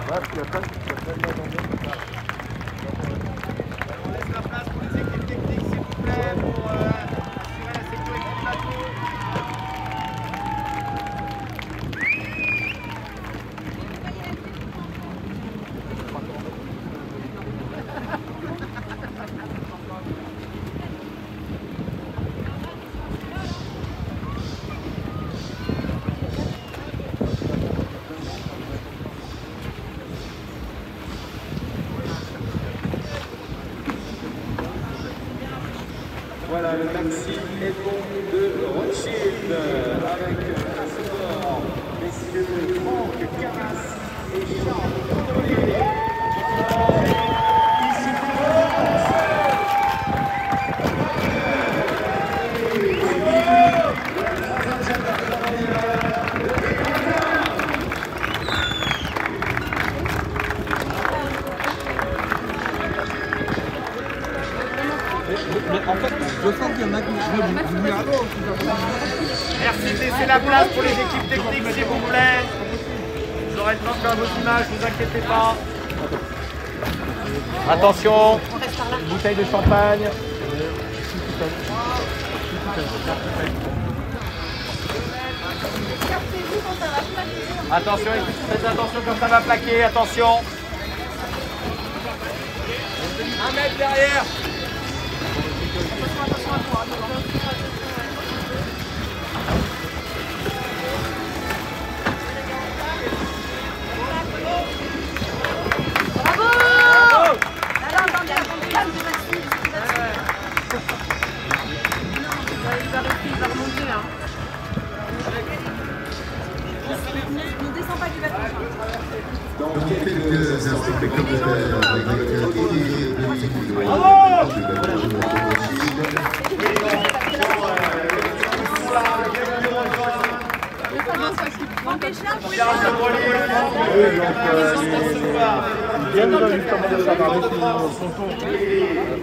On laisse la place pour les équipes techniques, s'il vous plaît, pour assurer la sécurité du bateau. Voilà, le taxi est bon de Rothschild avec à ce bord messieurs Franck Carras et Charles Cordelier. Mais en fait, je sens qu'il y en a qui Merci de laisser la place pour les équipes techniques, s'il vous plaît. Vous aurez le temps de faire vos images, ne vous inquiétez pas. Attention, une bouteille de champagne. Attention, faites attention quand ça va plaquer, attention. 1 mètre derrière. Ne descends pas du bateau. Donc, quelques articles communautaires avec Olivier Denis. Ils viennent justement de s'agarrer son tour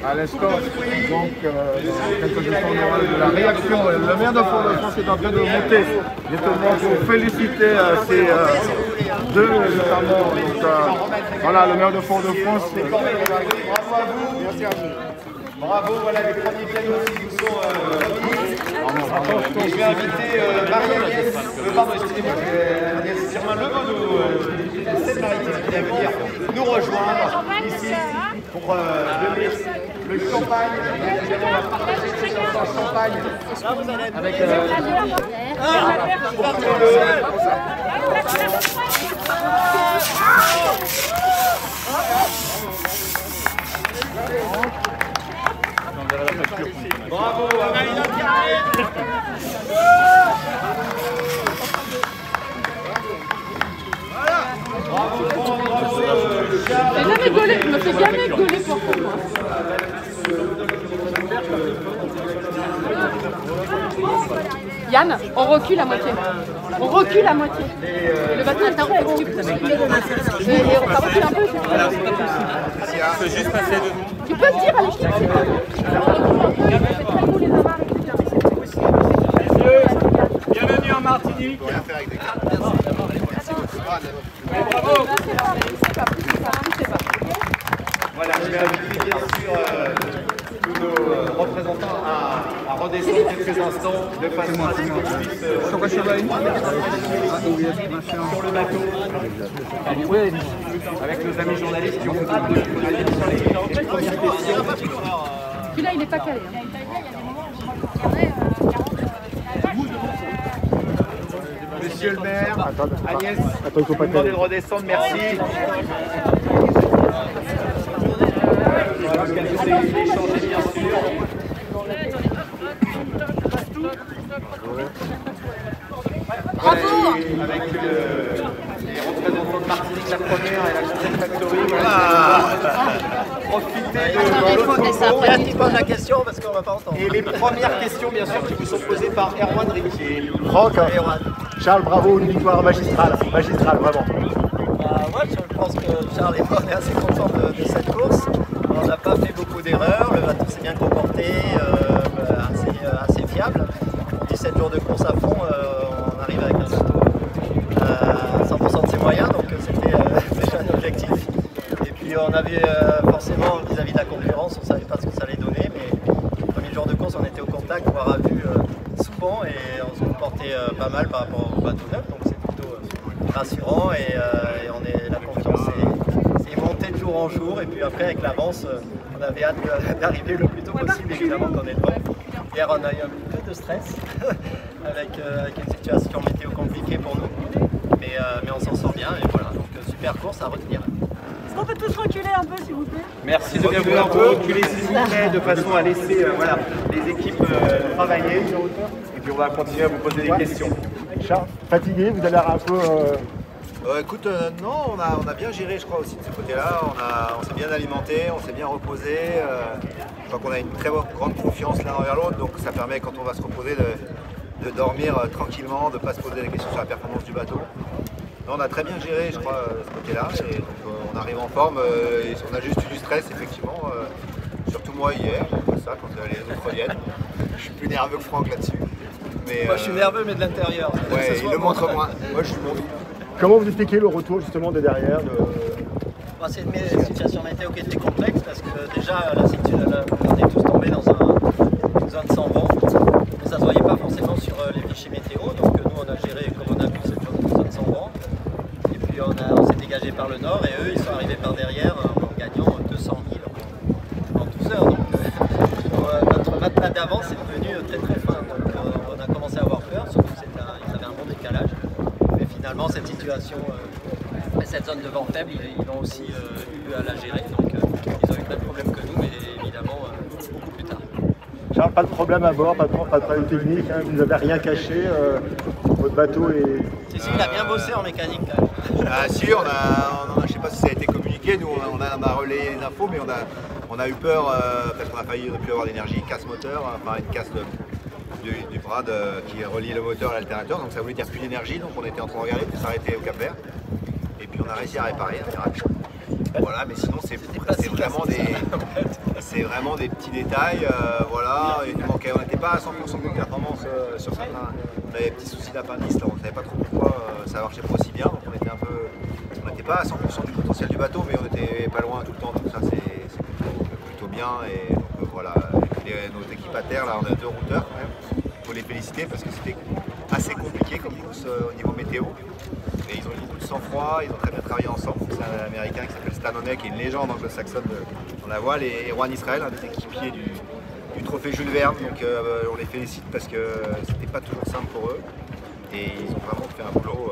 à l'instant. Donc, dans quelques instants, on aura de la réaction. Le maire de Fort-de-France est en train de monter, justement, pour féliciter ces deux, notamment. Donc, voilà, le maire de Fort-de-France. Bravo à vous. Merci à vous. Bravo, voilà les premiers pianos qui vous sont remis. Je vais inviter Marie-Agnès, pardon, excusez-moi, Agnès Firmin Lebaudot, cette maritime qui vient venir nous rejoindre ici pour donner le champagne. Évidemment, on va partager ce champagne avec bravo à Marina Pierre. Bravo, bravo, Je me fais jamais gauler pour moi. Yann, on recule à moitié. On recule à moitié. Le bateau est très haut. Et on recule un peu. Je peux juste passer devant. Tu peux te dire, allez, je te dis. C'est très beau les amarres. Bienvenue en Martinique. Bravo. Voilà, je vais inviter bien sûr tous nos représentants à redescendre quelques instants de façon à ce qu'on puisse sur le bateau avec nos amis journalistes qui ont hâte de aller sur les premières questions. Celui-là, il n'est pas calé. Monsieur le maire, Agnès, vous me demandez de redescendre, merci. Voilà, qu'elle nous ait échangé bien sûr. Bravo. Avec les représentants de Martinique, la première et la Channel Factory. Voilà. Profitez de l'autre Là, tu poses la question parce qu'on va pas entendre. et les premières questions, bien sûr, qui vous sont posées par Erwan Riquier. Franck, Charles, bravo, une victoire magistrale, vraiment. Moi, je pense que Charles et moi, on est assez contents de cette course. On n'a pas fait beaucoup d'erreurs, le bateau s'est bien comporté, assez fiable. 17 jours de course à fond, on arrive avec un bateau à 100% de ses moyens, donc c'était déjà puis on avait forcément vis-à-vis de la concurrence, on ne savait pas ce que ça allait donner, mais le premier jour de course on était au contact, voire à vue souvent, et on se comportait pas mal par rapport au bateau neuf, donc c'est plutôt rassurant et la confiance s'est montée de jour en jour, et puis après avec l'avance on avait hâte d'arriver le plus tôt possible, évidemment qu'on est devant. Hier on a eu un petit peu de stress avec une situation météo compliquée pour nous, mais on s'en sort bien et voilà, donc super course à retenir. Est-ce qu'on peut tous reculer un peu s'il vous plaît? Merci de bien vouloir reculer s'il vous plaît, de façon à laisser voilà, les équipes travailler. Et puis on va continuer à vous poser des questions. Charles, fatigué, vous avez l'air un peu... Écoute, non, on a bien géré, je crois, aussi de ce côté-là. On s'est bien alimenté, on s'est bien reposé. Je crois qu'on a une très grande confiance l'un envers l'autre, donc ça permet, quand on va se reposer, de dormir tranquillement, de ne pas se poser des questions sur la performance du bateau. Non, on a très bien géré, je crois, ce côté-là. Et donc, on arrive en forme. Et on a juste eu du stress, effectivement. Surtout moi hier, ça, quand les autres reviennent. Je suis plus nerveux que Franck là-dessus. Moi je suis nerveux, mais de l'intérieur. Ouais, il le montre moins. Moi, je suis bon. Comment vous expliquez le retour justement de derrière C'est une situation météo qui était complexe parce que déjà on est tous tombés dans une zone sans vent, mais ça ne se voyait pas forcément sur les fichiers météo, donc nous on a géré comme on a pu cette zone sans vent, et puis on s'est dégagé par le nord et eux ils sont arrivés par derrière en gagnant 200 000 en 12 heures, donc notre matelas d'avance est devenu très très fin, donc on a commencé à avoir peur, surtout qu'ils avaient un bon décalage. Finalement, cette situation, cette zone de vent faible, ils l'ont aussi eu à la gérer. Donc, ils ont eu le même problème que nous, mais évidemment beaucoup plus tard. Charles, pas de problème à bord, pas de problème technique, hein, vous n'avez rien caché, votre bateau est... Si, il a bien bossé en mécanique quand même. Ah si, je ne sais pas si ça a été communiqué, nous on a relayé les infos, mais on a eu peur, parce qu'on a failli ne plus avoir d'énergie, casse moteur, enfin une casse du bras qui relie le moteur à l'alternateur, donc ça voulait dire plus d'énergie, donc on était en train de regarder pour s'arrêter au Cap Vert, et puis on a réussi à réparer un miracle. Voilà, mais sinon c'est vraiment des petits détails, voilà, et on n'était pas à 100% de performance sur certains, on avait des petits soucis d'appendice, on ne savait pas trop pourquoi ça marchait pas aussi bien, donc on n'était pas à 100% du potentiel du bateau, mais on n'était pas loin tout le temps, donc ça c'est plutôt bien, et donc voilà, nos équipes à terre, là on a 2 routeurs quand même, il faut les féliciter parce que c'était assez compliqué comme course au niveau météo, et ils ont eu beaucoup de sang-froid, ils ont très bien travaillé ensemble. C'est un américain qui s'appelle Stan Onek, qui est une légende anglo-saxonne dans la voile, et Juan Israel, un des équipiers du trophée Jules Verne, donc on les félicite parce que c'était pas toujours simple pour eux, et ils ont vraiment fait un boulot.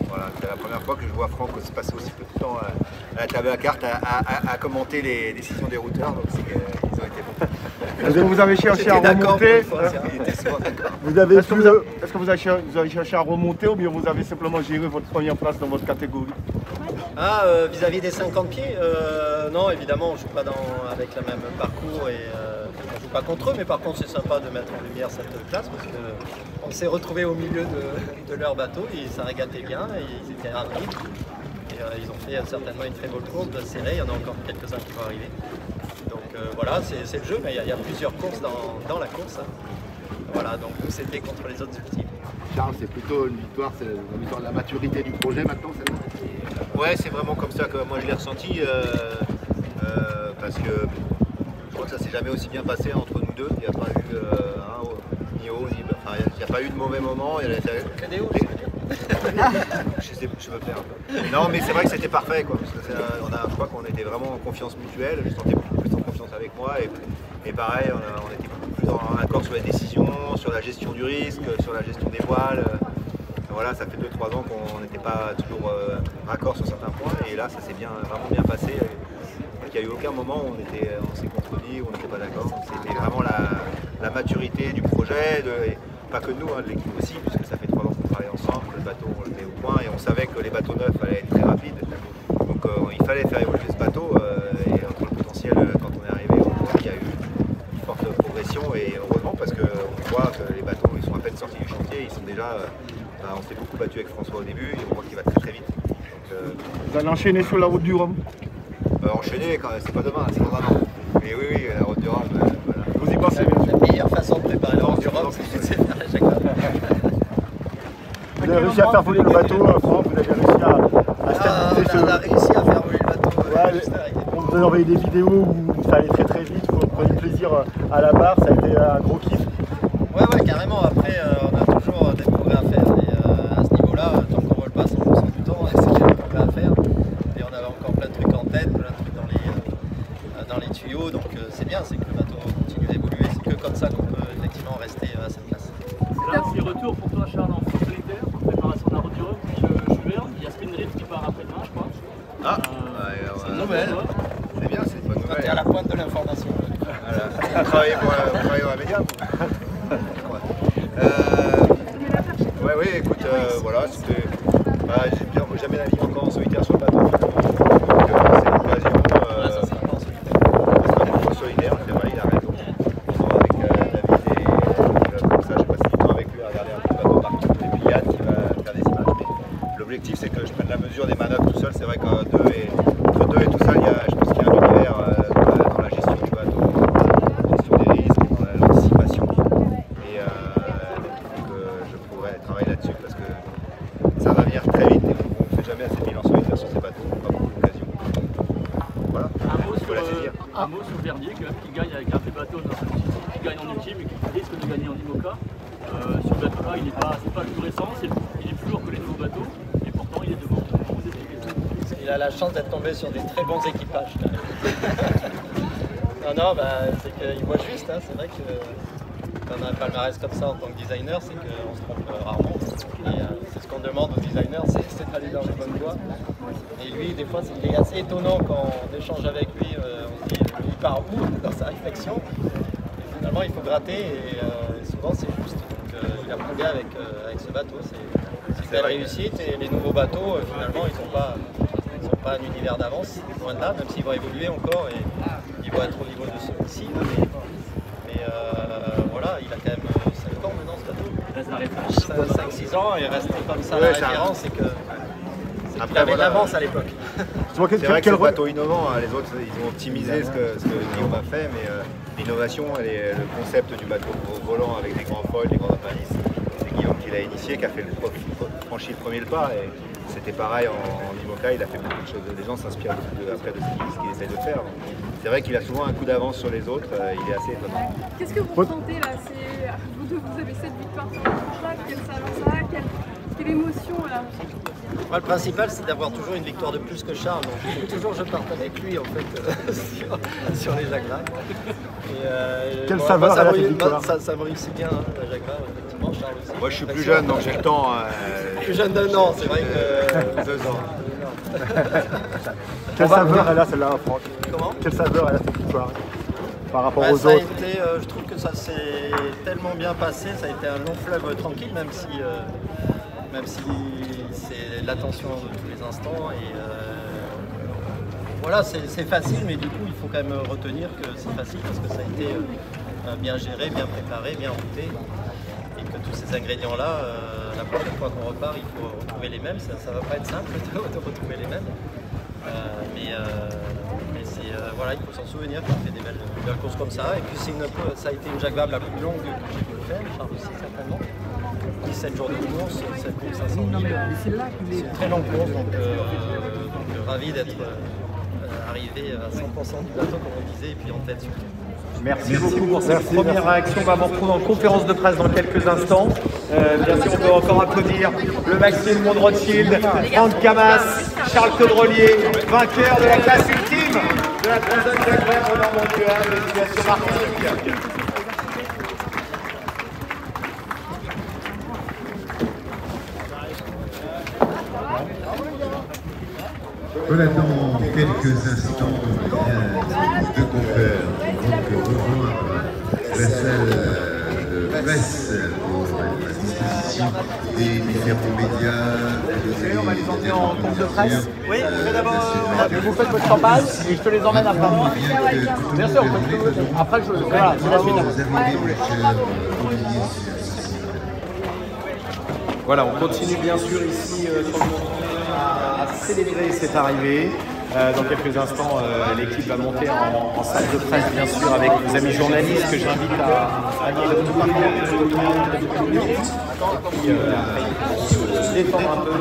Voilà, c'est la première fois que je vois Franck se passer aussi peu de temps à la table à cartes à commenter les décisions des routeurs, donc ils ont été bons. Vous avez cherché à remonter. Est-ce que vous avez cherché à remonter ou bien vous avez simplement géré votre première place dans votre catégorie? Vis-à-vis des 50 pieds, non, évidemment on ne joue pas avec le même parcours et on ne joue pas contre eux, mais par contre c'est sympa de mettre en lumière cette place parce qu'on s'est retrouvé au milieu de leur bateau et ça régatait bien et ils étaient rapides. Et, ils ont fait certainement une très bonne course, serrée, il y en a encore quelques-uns qui vont arriver. Donc voilà, c'est le jeu, mais il y a plusieurs courses dans la course. Hein. Voilà, donc c'était contre les autres équipes. Charles, c'est plutôt une victoire, c'est la victoire de la maturité du projet maintenant, celle-là? Ouais, c'est vraiment comme ça que moi je l'ai ressenti, parce que je crois que ça s'est jamais aussi bien passé entre nous deux. Il n'y a pas eu ni haut, ni bas. Enfin, il n'y a pas eu de mauvais moments. Que des hauts, je me perds un peu. Non, mais c'est vrai que c'était parfait, quoi. Parce que je crois qu'on était vraiment en confiance mutuelle. Je sentais beaucoup plus en confiance avec moi. Et pareil, on était beaucoup plus en accord sur les décisions, sur la gestion du risque, sur la gestion des voiles. Voilà, ça fait 2-3 ans qu'on n'était pas toujours raccord sur certains points. Et là, ça s'est vraiment bien passé. Il n'y a eu aucun moment où on s'est contredit, où on n'était pas d'accord. C'était vraiment la maturité du projet, et pas que nous, de l'équipe aussi, puisque ça fait 3 ans qu'on travaille ensemble, le bateau on le met au point, et on savait que les bateaux neufs allaient être très rapides. Donc il fallait faire évoluer ce bateau, et entre le potentiel, quand on est arrivé, on voit qu'il y a eu une forte progression, et heureusement parce qu'on voit que les bateaux ils sont à peine sortis du chantier, ils sont déjà... on s'est beaucoup battu avec François au début, et on voit qu'il va très très vite. Donc, vous allez enchaîner sur la route du Rhum? Enchaîner, c'est pas demain, c'est dans un an. Mais oui, la route du Rhum, voilà. Vous y pensez bien sûr. La meilleure façon de préparer la route du Rhum, c'est de faire à chaque fois. Vous avez réussi à faire voler le bateau, Franck, vous avez réussi à stabiliser on a réussi à faire voler le bateau juste arrivé. nous a envoyé des vidéos où ça allait très très vite, on prenait plaisir à la barre, ça a été un gros kiff. Ouais, carrément. Après, on a toujours des progrès à faire. Et à ce niveau-là, tant qu'on ne vole pas 100% du temps, c'est qu'il y a des progrès à faire. Et on avait encore plein de trucs en tête, plein de trucs dans les tuyaux. Donc c'est bien, c'est que le bateau continue d'évoluer. C'est que comme ça qu'on peut effectivement rester à cette place. C'est là un petit retour pour toi, Charles, en solitaire, en préparation d'un road du Rhum, puis le Schubert. Il y a Spin Drift qui part après-demain, je crois. C'est une nouvelle. C'est bien, c'est une bonne nouvelle. T'es à la pointe de l'information. Voilà. Vous travaillez dans la média. Oui, écoute, voilà, c'était. J'ai jamais navigué encore en solitaire sur le bateau. Donc c'est l'occasion. Ça sera pas en solitaire. En solitaire, c'est vrai, il a raison. Avec David et comme ça, je passe du temps avec lui à regarder un peu le bateau partout. Et puis Yann qui va faire des images. Mais l'objectif, c'est que je prenne la mesure des manœuvres tout seul. C'est vrai qu'entre deux et tout seul, je pense qu'il y a un univers dans la gestion du bateau, dans la gestion des risques, dans l'anticipation. Et je pourrais travailler là-dessus parce que ça va venir très vite et on ne fait jamais assez de bilan solitaire sur ces bateaux, on n'a pas beaucoup d'occasions. Voilà, Un mot sur Verdier qui gagne avec un fait bateau, qui gagne en ultime et qui risque de gagner en IMOCA. Sur le bateau-là, c'est pas le plus récent, il est plus lourd que les nouveaux bateaux et pourtant il est devant. Il a la chance d'être tombé sur des très bons équipages. non, c'est qu'il voit juste, hein. C'est vrai que quand on a un palmarès comme ça en tant que designer, c'est qu'on se trompe rarement. Et c'est ce qu'on demande aux designers, c'est d'aller dans les bonnes voies. Et lui, des fois, il est assez étonnant quand on échange avec lui, on se dit, il part où dans sa réflexion. Et finalement, il faut gratter et souvent c'est juste. Donc il a prouvé avec ce bateau, c'est une belle réussite. Et les nouveaux bateaux, finalement, ils sont pas un univers d'avance, loin de là, même s'ils vont évoluer encore et ils vont être au niveau de ceux-ci. Mais voilà, il a quand même 5 ans maintenant ce bateau. 5-6 ans et rester comme ça la référence, c'est qu'il avait de l'avance à l'époque. C'est vrai que c'est un bateau innovant, hein. Les autres ils ont optimisé ce que Guillaume a fait, mais l'innovation, le concept du bateau volant avec des grands foils, des grandes balises, c'est Guillaume qui l'a initié, qui a franchi le premier pas. Et c'était pareil en IMOCA, il a fait beaucoup de choses. Les gens s'inspirent après de ce qu'il essaie de faire. C'est vrai qu'il a souvent un coup d'avance sur les autres, il est assez étonnant. Qu'est-ce que vous ressentez là? Vous deux, vous avez 7 victoires sur le contrat, quelle saveur ça a, quelle émotion là? Moi, le principal, c'est d'avoir toujours une victoire de plus que Charles. Donc toujours je parte avec lui en fait sur les Jacques Vabre. Quelle saveur elle a cette victoire? Ça me réussit bien, hein, la Jacques Vabre, effectivement, Charles aussi. Moi je suis plus jeune, donc j'ai le temps. Plus jeune d'un an, c'est vrai que 2 ans. Quelle saveur elle a celle-là, Franck? Comment? Quelle saveur elle a cette victoire par rapport aux ça a autres? été, je trouve que ça s'est tellement bien passé, ça a été un long fleuve tranquille, même si c'est l'attention de tous les instants. Et voilà, c'est facile, mais du coup il faut quand même retenir que c'est facile parce que ça a été bien géré, bien préparé, bien routé. Et que tous ces ingrédients-là, la prochaine fois qu'on repart, il faut retrouver les mêmes. Ça ne va pas être simple de retrouver les mêmes. Mais voilà, il faut s'en souvenir qu'on fait des belles courses comme ça. Et puis ça a été une Jacques Vabre la plus longue que j'ai pu faire, Charles aussi certainement. 17 jours de course, 7500 000. C'est une très longue course, donc ravi d'être arrivé à 100% du bateau comme on disait, et puis en tête surtout. Merci beaucoup pour cette première réaction. On va vous retrouver en conférence de presse dans quelques instants. Bien sûr, on peut encore applaudir le Maxime Monde Rothschild, Franck Camas, Charles Caudrelier, vainqueur de la classe ultime de la Transat Jacques Vabre Normandie de l'éducation marketing. Voilà, dans quelques instants, deux confrères qui vont rejoindre la salle de presse pour la disposition des différents médias. On va les emmener en course de presse. Oui, je vais d'abord. Vous faites votre champagne et je te les emmène après. Bien sûr, après je. Voilà, c'est la suite. Voilà, on continue bien sûr ici sur le monde à célébrer cette arrivée. Dans quelques instants, l'équipe va monter en salle de presse, bien sûr, avec les amis journalistes que j'invite à venir tout se détendre un peu.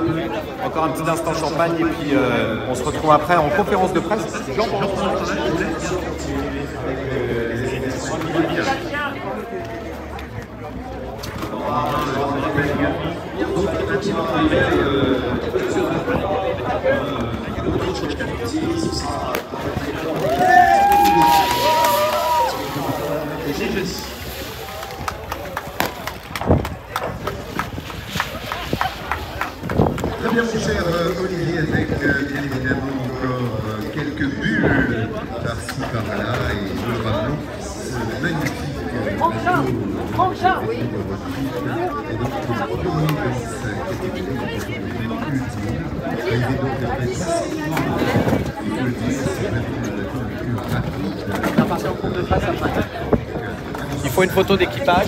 Encore un petit instant champagne et puis on se retrouve après en conférence de presse. Très bien, mon cher Olivier, avec bien évidemment encore quelques bulles par-ci par-là et nous ramenons ce magnifique Franck-Jean, oui. Et donc, pour le premier dans cette catégorie, ultime, il est donc le plus Il faut une photo d'équipage.